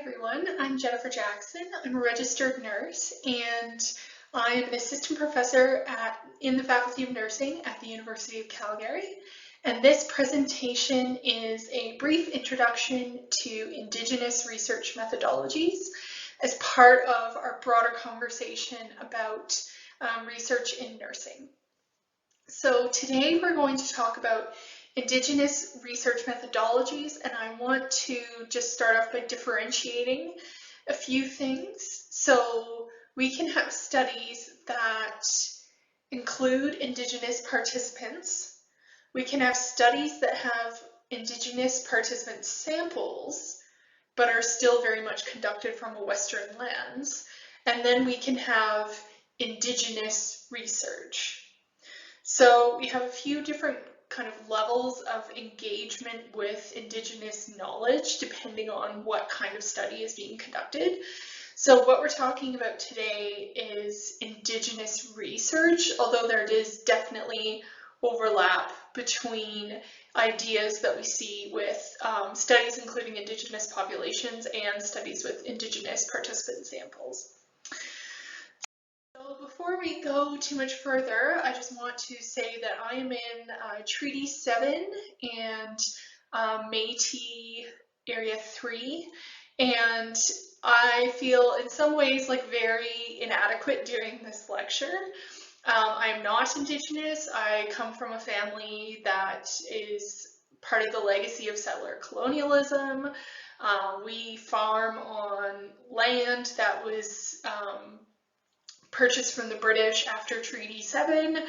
everyone, I'm Jennifer Jackson. I'm a registered nurse and I'm an assistant professor in the Faculty of Nursing at the University of Calgary. And this presentation is a brief introduction to Indigenous research methodologies as part of our broader conversation about research in nursing. So today we're going to talk about Indigenous research methodologies, and I want to just start off by differentiating a few things. So we can have studies that include Indigenous participants. We can have studies that have Indigenous participant samples, but are still very much conducted from a Western lens. And then we can have Indigenous research. So we have a few different kind of levels of engagement with Indigenous knowledge depending on what kind of study is being conducted. So what we're talking about today is Indigenous research, although there is definitely overlap between ideas that we see with studies including Indigenous populations and studies with Indigenous participant samples. So before we go too much further, I just want to say that I am in Treaty 7 and Métis Area 3, and I feel in some ways like very inadequate during this lecture. I am not Indigenous. I come from a family that is part of the legacy of settler colonialism. We farm on land that was purchased from the British after Treaty 7.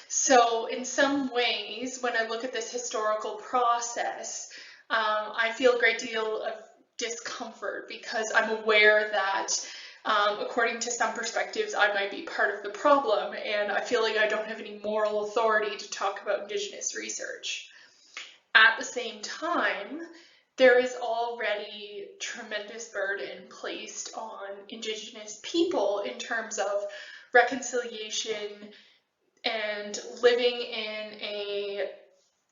So in some ways, when I look at this historical process, I feel a great deal of discomfort because I'm aware that according to some perspectives, I might be part of the problem, and I feel like I don't have any moral authority to talk about Indigenous research. At the same time, there is already tremendous burden placed on Indigenous people in terms of reconciliation and living in a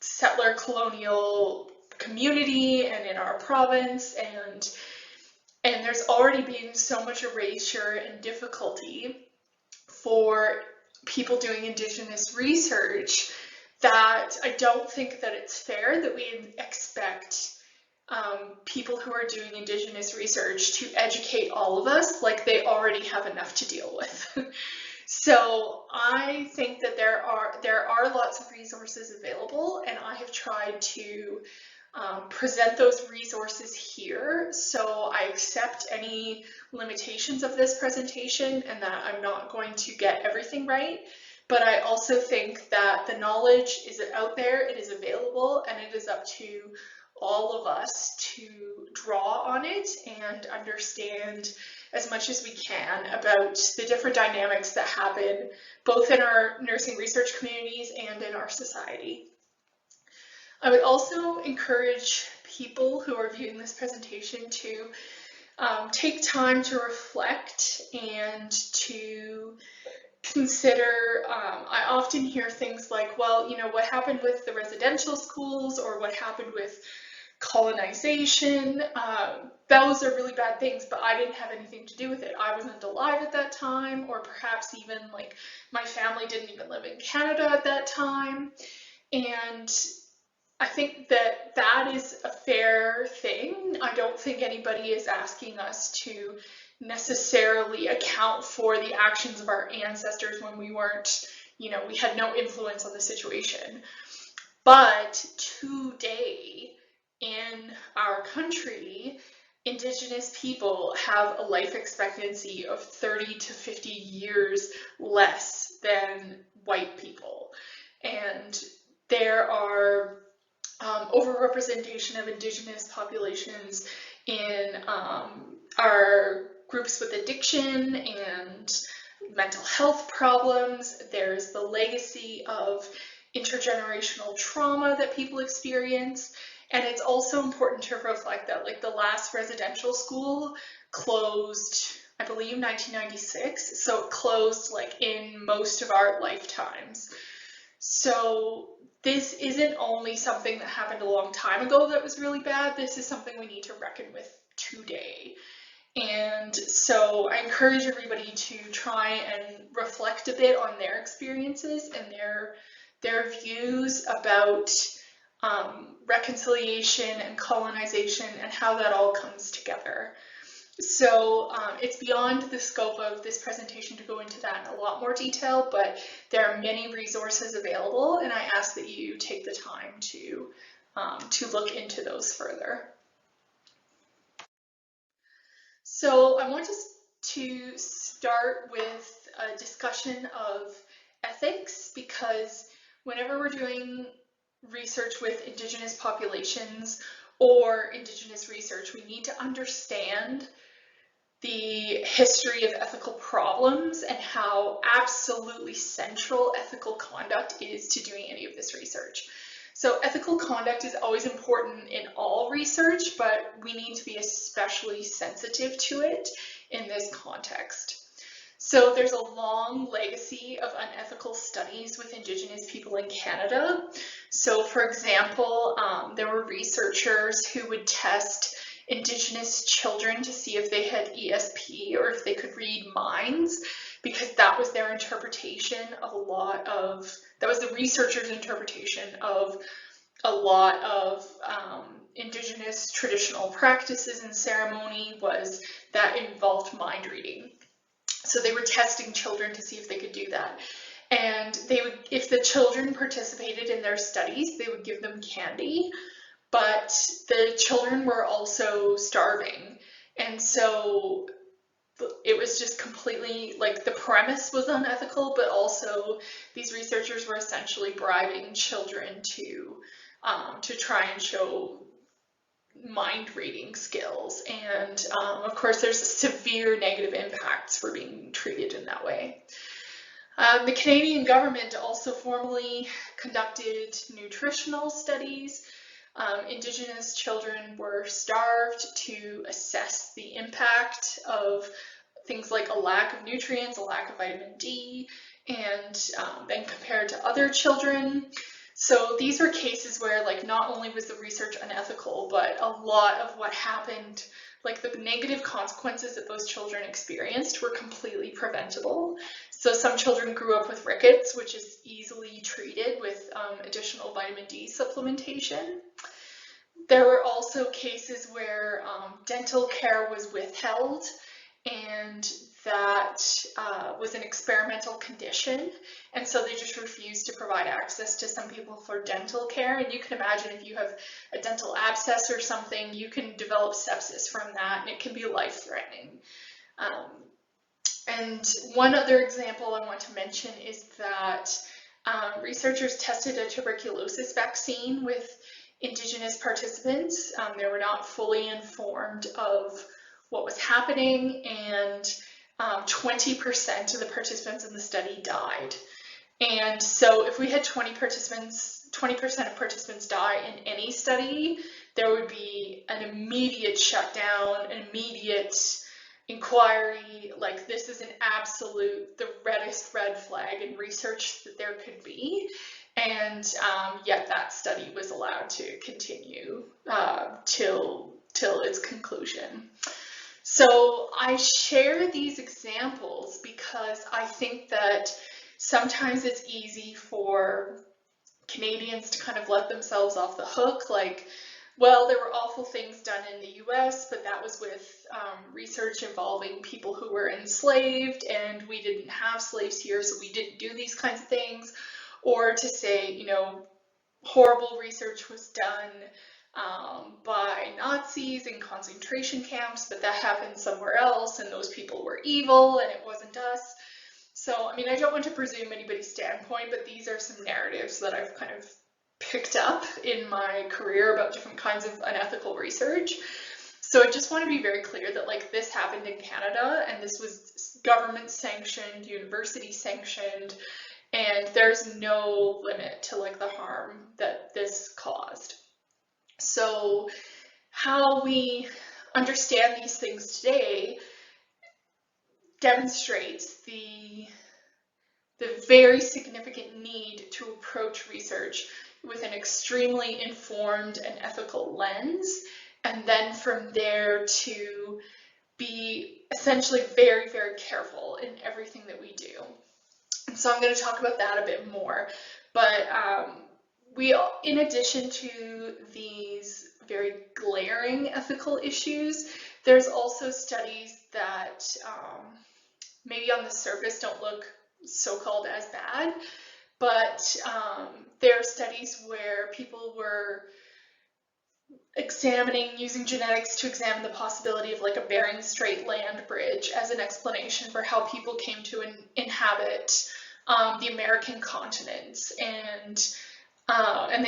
settler colonial community and in our province, and there's already been so much erasure and difficulty for people doing Indigenous research that I don't think that it's fair that we expect people who are doing Indigenous research to educate all of us like they already have enough to deal with. So I think that there are lots of resources available, and I have tried to present those resources here. So I accept any limitations of this presentation and that I'm not going to get everything right. But I also think that the knowledge is out there, it is available, and it is up to all of us to draw on it and understand as much as we can about the different dynamics that happen both in our nursing research communities and in our society. I would also encourage people who are viewing this presentation to take time to reflect and to consider. I often hear things like, well, you know, what happened with the residential schools or what happened with colonization, those are really bad things, but I didn't have anything to do with it. I wasn't alive at that time, or perhaps even like my family didn't even live in Canada at that time. And I think that that is a fair thing. I don't think anybody is asking us to necessarily account for the actions of our ancestors when we weren't, you know, we had no influence on the situation. But today, in our country, Indigenous people have a life expectancy of 30 to 50 years less than white people. And there are overrepresentation of Indigenous populations in our groups with addiction and mental health problems. There's the legacy of intergenerational trauma that people experience. And it's also important to reflect that, like, the last residential school closed, I believe, 1996. So it closed like in most of our lifetimes. So this isn't only something that happened a long time ago that was really bad. This is something we need to reckon with today. And so I encourage everybody to try and reflect a bit on their experiences and their views about reconciliation and colonization and how that all comes together. So it's beyond the scope of this presentation to go into that in a lot more detail, but there are many resources available, and I ask that you take the time to look into those further. So I want us to start with a discussion of ethics, because whenever we're doing research with Indigenous populations or Indigenous research, we need to understand the history of ethical problems and how absolutely central ethical conduct is to doing any of this research. So ethical conduct is always important in all research, but we need to be especially sensitive to it in this context. So there's a long legacy of unethical studies with Indigenous people in Canada. So for example, there were researchers who would test Indigenous children to see if they had ESP or if they could read minds, because that was their interpretation of that was the researchers' interpretation of a lot of Indigenous traditional practices and ceremony was that involved mind reading. So they were testing children to see if they could do that. And they would, if the children participated in their studies, they would give them candy, but the children were also starving. And so it was just completely, like, the premise was unethical, but also these researchers were essentially bribing children to try and show mind reading skills. And of course, there's severe negative impacts for being treated in that way. The Canadian government also formally conducted nutritional studies. Indigenous children were starved to assess the impact of things like a lack of nutrients, a lack of vitamin D, and then compared to other children. So these were cases where, like, not only was the research unethical, but a lot of what happened, like the negative consequences that those children experienced, were completely preventable. So some children grew up with rickets, which is easily treated with additional vitamin D supplementation. There were also cases where dental care was withheld, and that was an experimental condition, and so they just refused to provide access to some people for dental care. And you can imagine, if you have a dental abscess or something, you can develop sepsis from that, and it can be life-threatening. And one other example I want to mention is that researchers tested a tuberculosis vaccine with Indigenous participants. They were not fully informed of what was happening, and 20% of the participants in the study died. And so if we had 20% of participants die in any study, there would be an immediate shutdown, an immediate inquiry. Like, this is an absolute, the reddest red flag in research that there could be. And yet that study was allowed to continue till its conclusion. So I share these examples because I think that sometimes it's easy for Canadians to kind of let themselves off the hook, like, well, there were awful things done in the US, but that was with research involving people who were enslaved, and we didn't have slaves here, so we didn't do these kinds of things. Or to say, you know, horrible research was done by Nazis in concentration camps, but that happened somewhere else, and those people were evil, and it wasn't us. So, I mean, I don't want to presume anybody's standpoint, but these are some narratives that I've kind of picked up in my career about different kinds of unethical research. So I just want to be very clear that, like, this happened in Canada, and this was government sanctioned, university sanctioned, and there's no limit to, like, the harm that this caused. So how we understand these things today demonstrates the very significant need to approach research with an extremely informed and ethical lens, and then from there to be essentially very, very careful in everything that we do. And so I'm going to talk about that a bit more. But in addition to these very glaring ethical issues, there's also studies that maybe on the surface don't look so-called as bad, but there are studies where people were using genetics to examine the possibility of like a Bering Strait land bridge as an explanation for how people came to inhabit the American continents.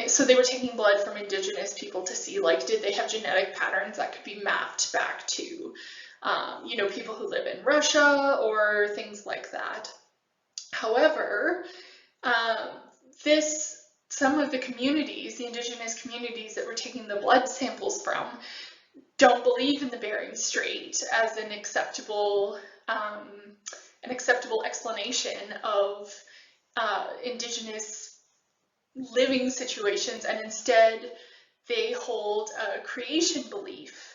So they were taking blood from Indigenous people to see, like, did they have genetic patterns that could be mapped back to, people who live in Russia or things like that. However, some of the communities, the Indigenous communities that we're taking the blood samples from, don't believe in the Bering Strait as an acceptable explanation of Indigenous living situations, and instead they hold a creation belief.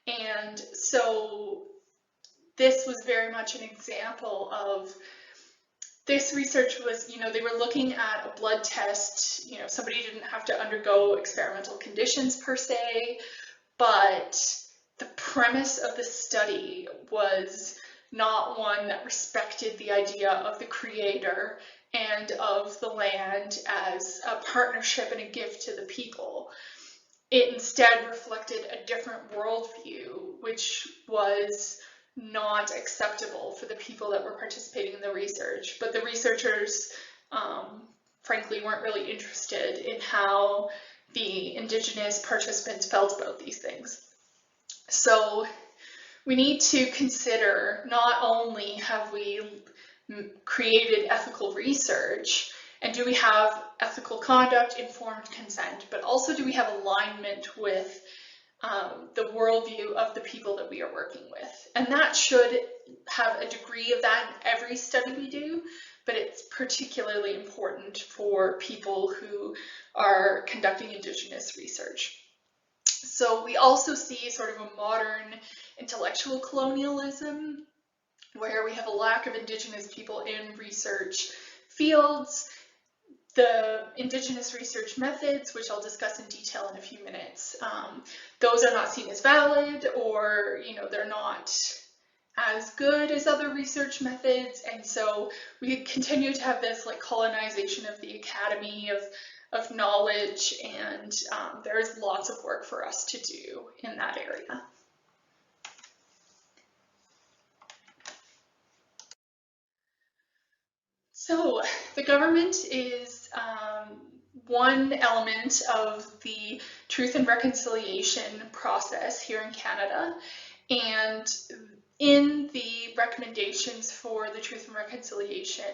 And so this was very much an example of this research was, they were looking at a blood test. Somebody didn't have to undergo experimental conditions per se, but the premise of the study was not one that respected the idea of the creator and of the land as a partnership and a gift to the people. It instead reflected a different worldview, which was not acceptable for the people that were participating in the research. But the researchers, frankly, weren't really interested in how the Indigenous participants felt about these things. So we need to consider, not only have we created ethical research and do we have ethical conduct, informed consent, but also do we have alignment with the worldview of the people that we are working with. And that should have a degree of that in every study we do, but it's particularly important for people who are conducting Indigenous research. So we also see sort of a modern intellectual colonialism where we have a lack of Indigenous people in research fields. The Indigenous research methods, which I'll discuss in detail in a few minutes, those are not seen as valid, or they're not as good as other research methods, and so we continue to have this like colonization of the academy of knowledge, and there's lots of work for us to do in that area. So the government is one element of the Truth and Reconciliation process here in Canada, and in the recommendations for the Truth and Reconciliation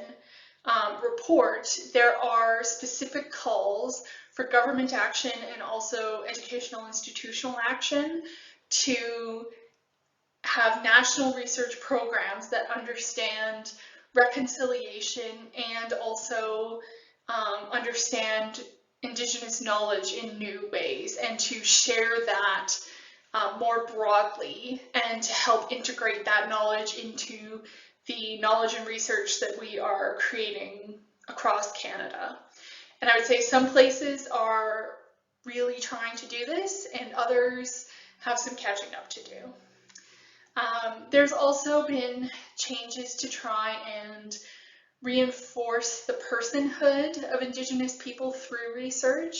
report, there are specific calls for government action and also educational institutional action to have national research programs that understand reconciliation and also understand Indigenous knowledge in new ways, and to share that more broadly, and to help integrate that knowledge into the knowledge and research that we are creating across Canada. And I would say some places are really trying to do this, and others have some catching up to do. There's also been changes to try and reinforce the personhood of Indigenous people through research.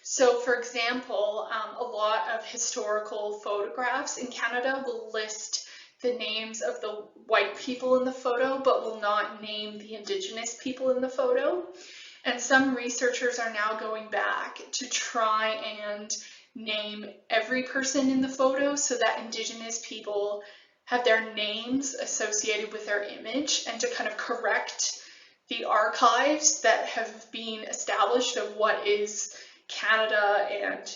So, for example, a lot of historical photographs in Canada will list the names of the white people in the photo, but will not name the Indigenous people in the photo. And some researchers are now going back to try and name every person in the photo so that Indigenous people have their names associated with their image, and to kind of correct the archives that have been established of what is Canada, and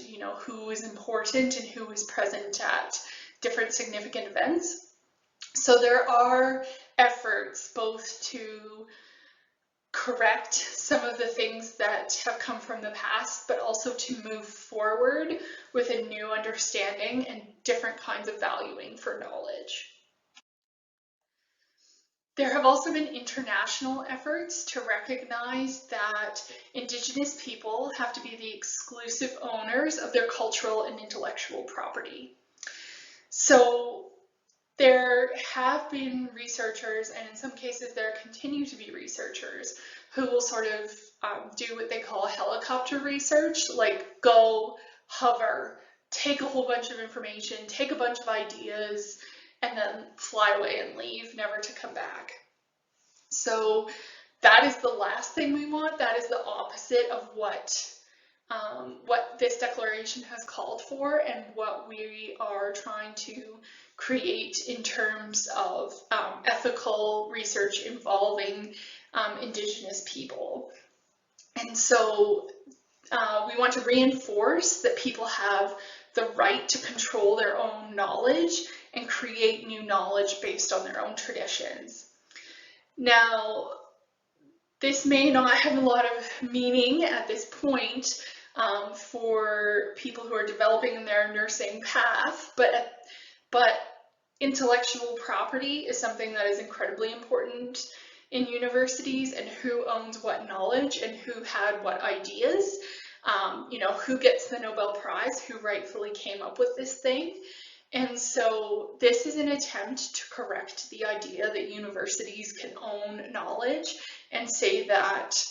who is important and who is present at different significant events. So there are efforts both to correct some of the things that have come from the past, but also to move forward with a new understanding and different kinds of valuing for knowledge. have also been international efforts to recognize that Indigenous people have to be the exclusive owners of their cultural and intellectual property. So there have been researchers, and in some cases there continue to be researchers, who will sort of do what they call helicopter research, like go, hover, take a whole bunch of information, take a bunch of ideas, and then fly away and leave, never to come back. So that is the last thing we want. That is the opposite of what this declaration has called for and what we are trying to create in terms of ethical research involving Indigenous people. And so we want to reinforce that people have the right to control their own knowledge and create new knowledge based on their own traditions. Now, this may not have a lot of meaning at this point for people who are developing their nursing path, but intellectual property is something that is incredibly important in universities, and who owns what knowledge and who had what ideas, you know, who gets the Nobel Prize, who rightfully came up with this thing. And so this is an attempt to correct the idea that universities can own knowledge and say that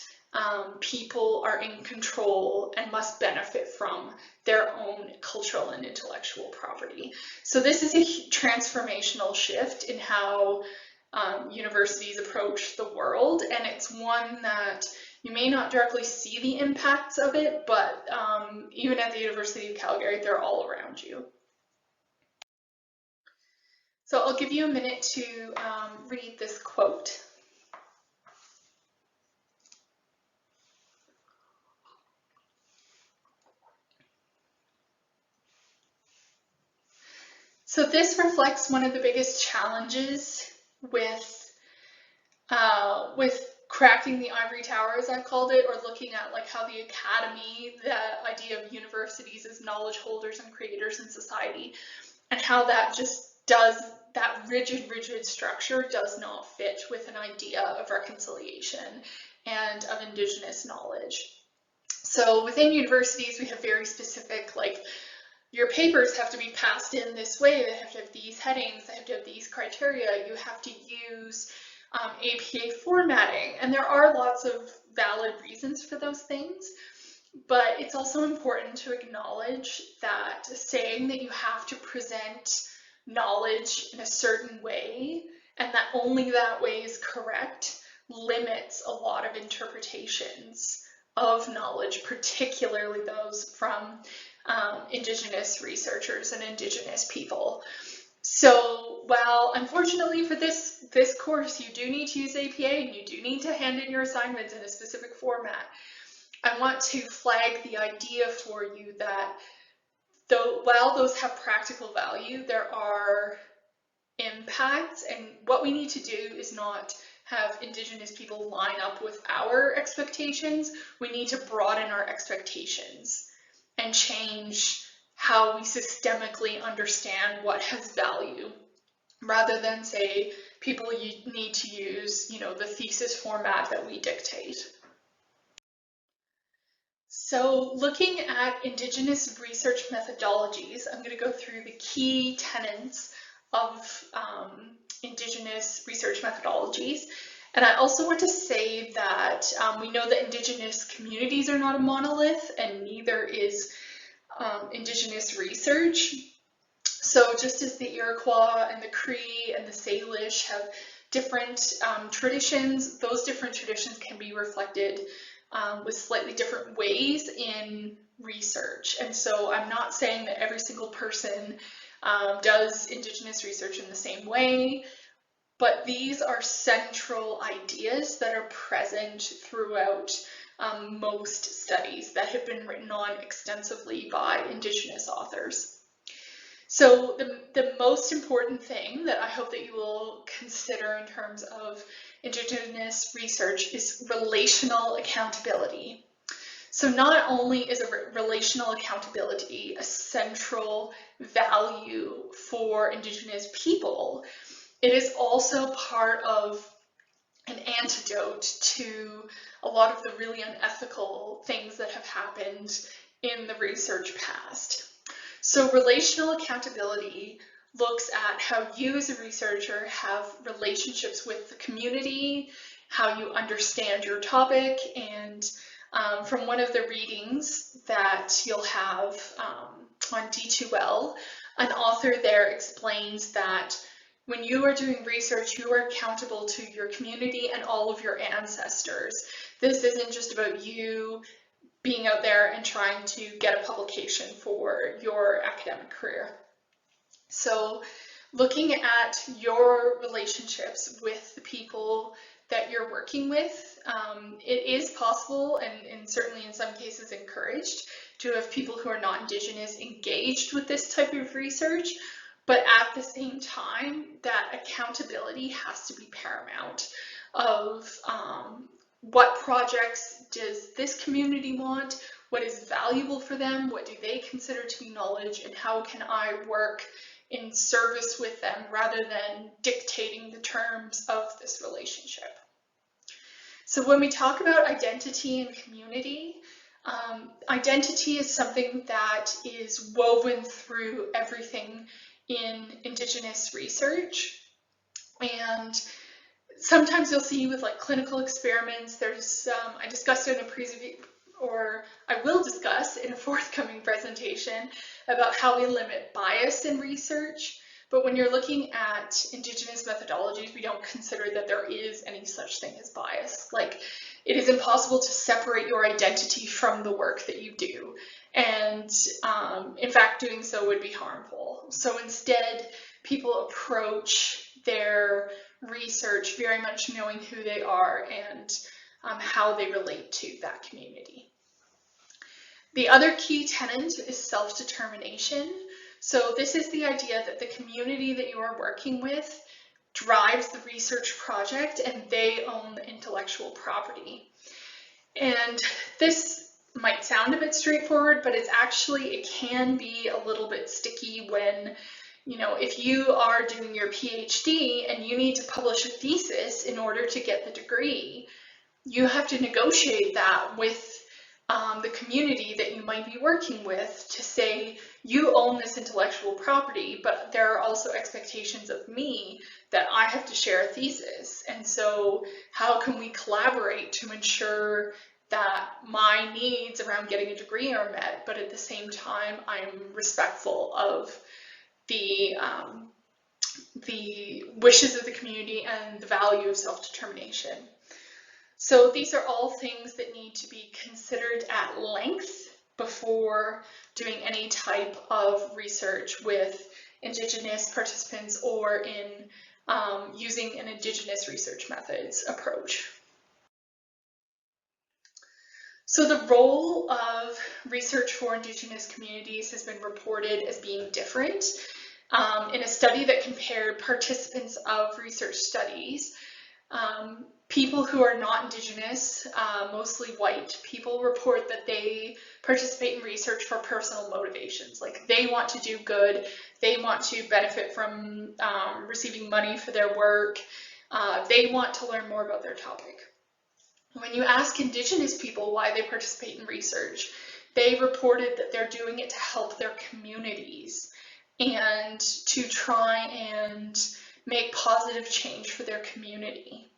people are in control and must benefit from their own cultural and intellectual property. So this is a transformational shift in how universities approach the world, and it's one that you may not directly see the impacts of it, but even at the University of Calgary, they're all around you. So I'll give you a minute to read this quote. So this reflects one of the biggest challenges with cracking the ivory tower, as I've called it, or looking at like how the academy, the idea of universities as knowledge holders and creators in society, and how that just does, that rigid structure does not fit with an idea of reconciliation and of Indigenous knowledge. So within universities, we have very specific, like, your papers have to be passed in this way, they have to have these headings, they have to have these criteria, you have to use APA formatting, and there are lots of valid reasons for those things, but it's also important to acknowledge that saying that you have to present knowledge in a certain way and that only that way is correct limits a lot of interpretations of knowledge, particularly those from Indigenous researchers and Indigenous people. So while unfortunately for this course you do need to use APA and you do need to hand in your assignments in a specific format, I want to flag the idea for you that while those have practical value, there are impacts, and what we need to do is not have Indigenous people line up with our expectations. We need to broaden our expectations and change how we systemically understand what has value, rather than say people need to use, you know, the thesis format that we dictate. So looking at Indigenous research methodologies, I'm going to go through the key tenets of Indigenous research methodologies. And I also want to say that we know that Indigenous communities are not a monolith, and neither is Indigenous research. So just as the Iroquois and the Cree and the Salish have different traditions, those different traditions can be reflected with slightly different ways in research. And so I'm not saying that every single person does Indigenous research in the same way, but these are central ideas that are present throughout most studies that have been written on extensively by Indigenous authors. So the most important thing that I hope that you will consider in terms of Indigenous research is relational accountability. So not only is relational accountability a central value for Indigenous people, it is also part of an antidote to a lot of the really unethical things that have happened in the research past. So relational accountability looks at how you as a researcher have relationships with the community, how you understand your topic, and from one of the readings that you'll have on D2L, an author there explains that when you are doing research, you are accountable to your community and all of your ancestors. This isn't just about you being out there and trying to get a publication for your academic career. So looking at your relationships with the people that you're working with, it is possible and certainly in some cases encouraged to have people who are not Indigenous engaged with this type of research, but at the same time, that accountability has to be paramount of what projects does this community want, what is valuable for them, what do they consider to be knowledge, and how can I work in service with them rather than dictating the terms of this relationship. So when we talk about identity and community, identity is something that is woven through everything in Indigenous research. And sometimes you'll see with like clinical experiments, there's, I discussed it in a previous, or I will discuss in a forthcoming presentation about how we limit bias in research. But when you're looking at Indigenous methodologies, we don't consider that there is any such thing as bias. Like, it is impossible to separate your identity from the work that you do. And in fact, doing so would be harmful. So instead, people approach their research very much knowing who they are and how they relate to that community. The other key tenet is self-determination. So this is the idea that the community that you are working with drives the research project and they own the intellectual property. And this might sound a bit straightforward, but it's actually, it can be a little bit sticky when, you know, if you are doing your PhD and you need to publish a thesis in order to get the degree, you have to negotiate that with the community that you might be working with to say, you own this intellectual property, but there are also expectations of me that I have to share a thesis. And so how can we collaborate to ensure that my needs around getting a degree are met, but at the same time, I'm respectful of the wishes of the community and the value of self-determination. So these are all things that need to be considered at length before doing any type of research with Indigenous participants or in using an Indigenous research methods approach. So the role of research for Indigenous communities has been reported as being different. In a study that compared participants of research studies, people who are not Indigenous, mostly white people, report that they participate in research for personal motivations. Like, they want to do good, they want to benefit from receiving money for their work, they want to learn more about their topic. When you ask Indigenous people why they participate in research, they reported that they're doing it to help their communities and to try and make positive change for their community.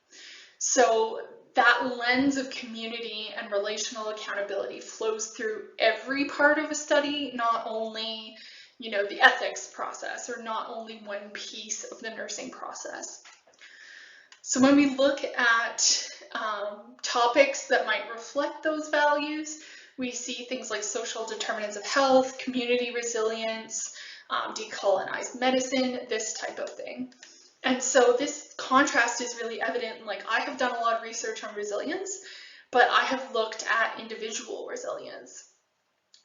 So that lens of community and relational accountability flows through every part of a study, not only, you know, the ethics process or not only one piece of the nursing process. So when we look at topics that might reflect those values, we see things like social determinants of health, community resilience, decolonized medicine, this type of thing. And so this contrast is really evident. Like, I have done a lot of research on resilience, but I have looked at individual resilience.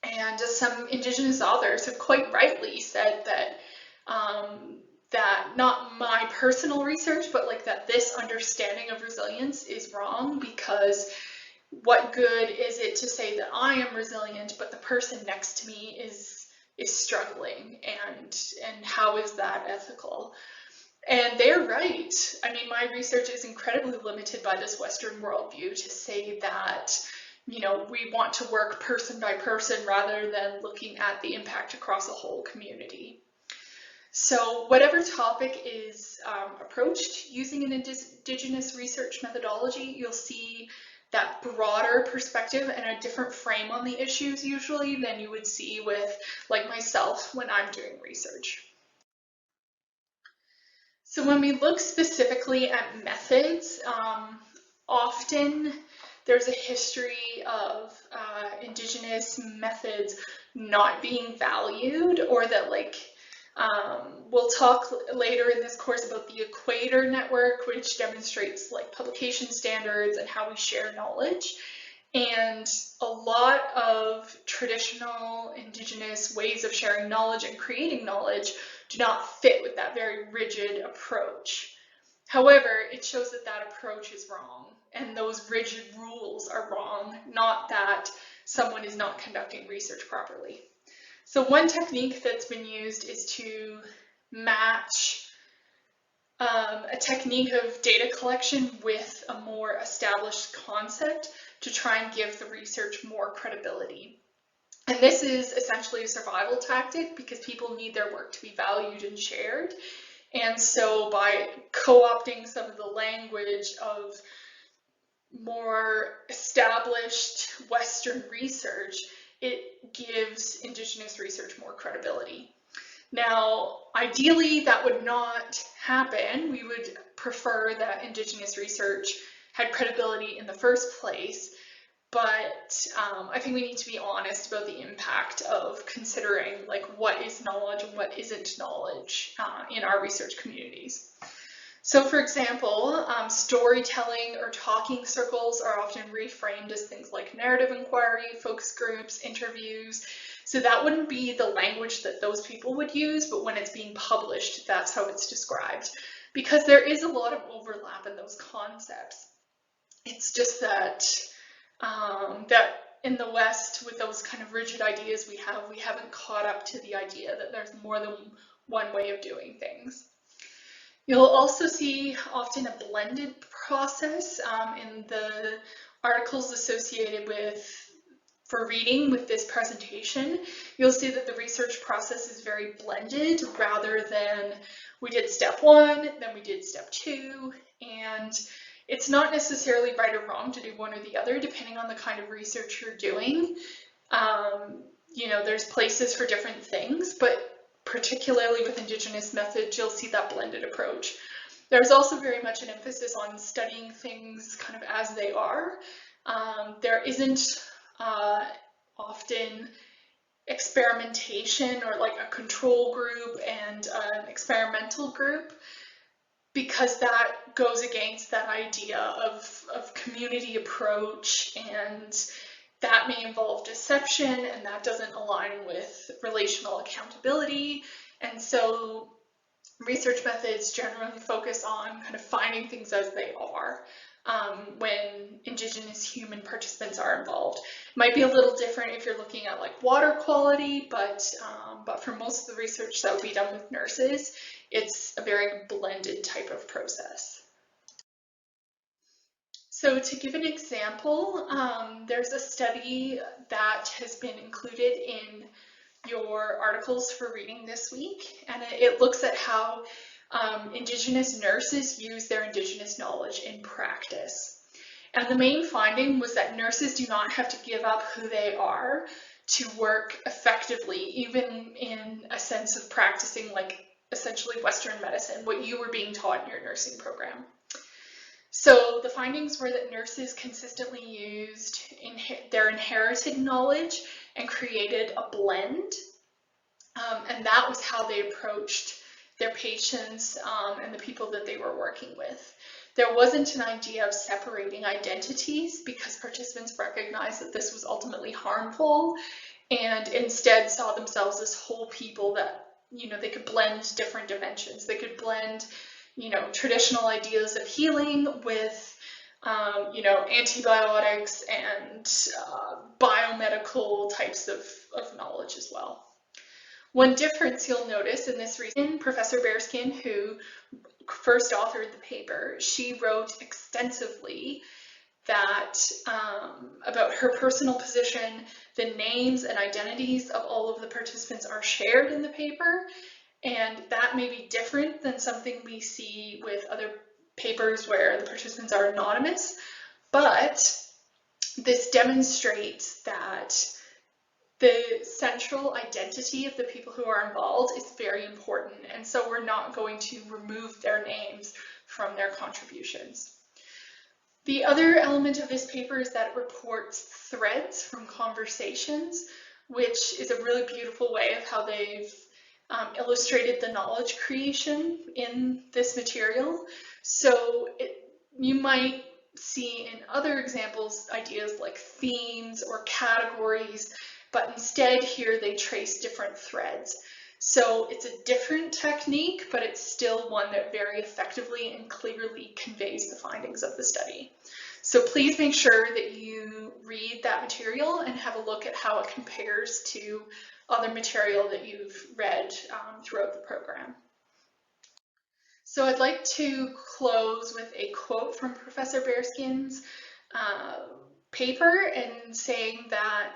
And some Indigenous authors have quite rightly said that that not my personal research, but like that this understanding of resilience is wrong, because what good is it to say that I am resilient, but the person next to me is struggling, and how is that ethical? And they're right. I mean, my research is incredibly limited by this Western worldview to say that, we want to work person by person rather than looking at the impact across a whole community. So whatever topic is approached using an Indigenous research methodology, you'll see that broader perspective and a different frame on the issues usually than you would see with, like myself, when I'm doing research. So when we look specifically at methods, often there's a history of Indigenous methods not being valued, or that we'll talk later in this course about the Equator Network, which demonstrates publication standards and how we share knowledge. And a lot of traditional Indigenous ways of sharing knowledge and creating knowledge do not fit with that very rigid approach. However, it shows that that approach is wrong, and those rigid rules are wrong, not that someone is not conducting research properly. So one technique that's been used is to match a technique of data collection with a more established concept to try and give the research more credibility. And this is essentially a survival tactic because people need their work to be valued and shared. And so by co-opting some of the language of more established Western research, it gives Indigenous research more credibility. Now, ideally, that would not happen. We would prefer that Indigenous research had credibility in the first place, but I think we need to be honest about the impact of considering what is knowledge and what isn't knowledge in our research communities. So for example, storytelling or talking circles are often reframed as things like narrative inquiry, focus groups, interviews. So that wouldn't be the language that those people would use, but when it's being published, that's how it's described. Because there is a lot of overlap in those concepts. It's just that that in the West, with those kind of rigid ideas we haven't caught up to the idea that there's more than one way of doing things. You'll also see often a blended process in the articles associated for reading with this presentation. You'll see that the research process is very blended rather than we did step 1, then we did step 2, and it's not necessarily right or wrong to do one or the other depending on the kind of research you're doing. There's places for different things, but particularly with Indigenous methods, you'll see that blended approach. There's also very much an emphasis on studying things kind of as they are. There isn't often experimentation or a control group and an experimental group, because that goes against that idea of community approach, and that may involve deception, and that doesn't align with relational accountability. And so research methods generally focus on kind of finding things as they are when Indigenous human participants are involved. It might be a little different if you're looking at water quality, but for most of the research that would be done with nurses, it's a very blended type of process. So to give an example, there's a study that has been included in your articles for reading this week, and it looks at how Indigenous nurses use their Indigenous knowledge in practice. And the main finding was that nurses do not have to give up who they are to work effectively, even in a sense of practicing essentially Western medicine, what you were being taught in your nursing program. So the findings were that nurses consistently used their inherited knowledge and created a blend, and that was how they approached their patients and the people that they were working with. There wasn't an idea of separating identities because participants recognized that this was ultimately harmful, and instead saw themselves as whole people that, they could blend different dimensions. They could blend traditional ideas of healing with, antibiotics and biomedical types of knowledge as well. One difference you'll notice in this reason, Professor Bearskin, who first authored the paper, she wrote extensively that about her personal position. The names and identities of all of the participants are shared in the paper, and that may be different than something we see with other papers where the participants are anonymous, but this demonstrates that the central identity of the people who are involved is very important, and so we're not going to remove their names from their contributions. The other element of this paper is that it reports threads from conversations, which is a really beautiful way of how they've illustrated the knowledge creation in this material. So you might see in other examples ideas like themes or categories, but instead here they trace different threads. So it's a different technique, but it's still one that very effectively and clearly conveys the findings of the study. So please make sure that you read that material and have a look at how it compares to other material that you've read throughout the program. So I'd like to close with a quote from Professor Bearskin's paper, and saying that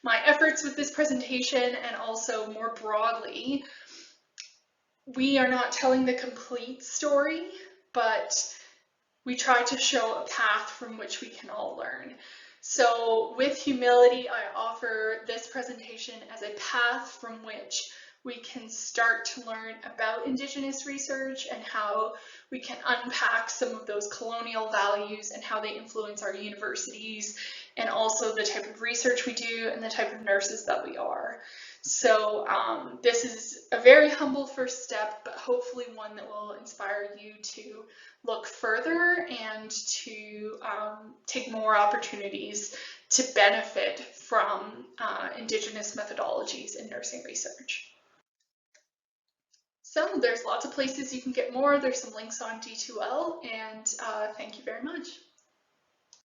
my efforts with this presentation, and also more broadly, we are not telling the complete story, but we try to show a path from which we can all learn. So with humility, I offer this presentation as a path from which we can start to learn about Indigenous research and how we can unpack some of those colonial values and how they influence our universities, and also the type of research we do and the type of nurses that we are. So this is a very humble first step, but hopefully one that will inspire you to look further and to take more opportunities to benefit from Indigenous methodologies in nursing research. So there's lots of places you can get more. There's some links on D2L, and thank you very much.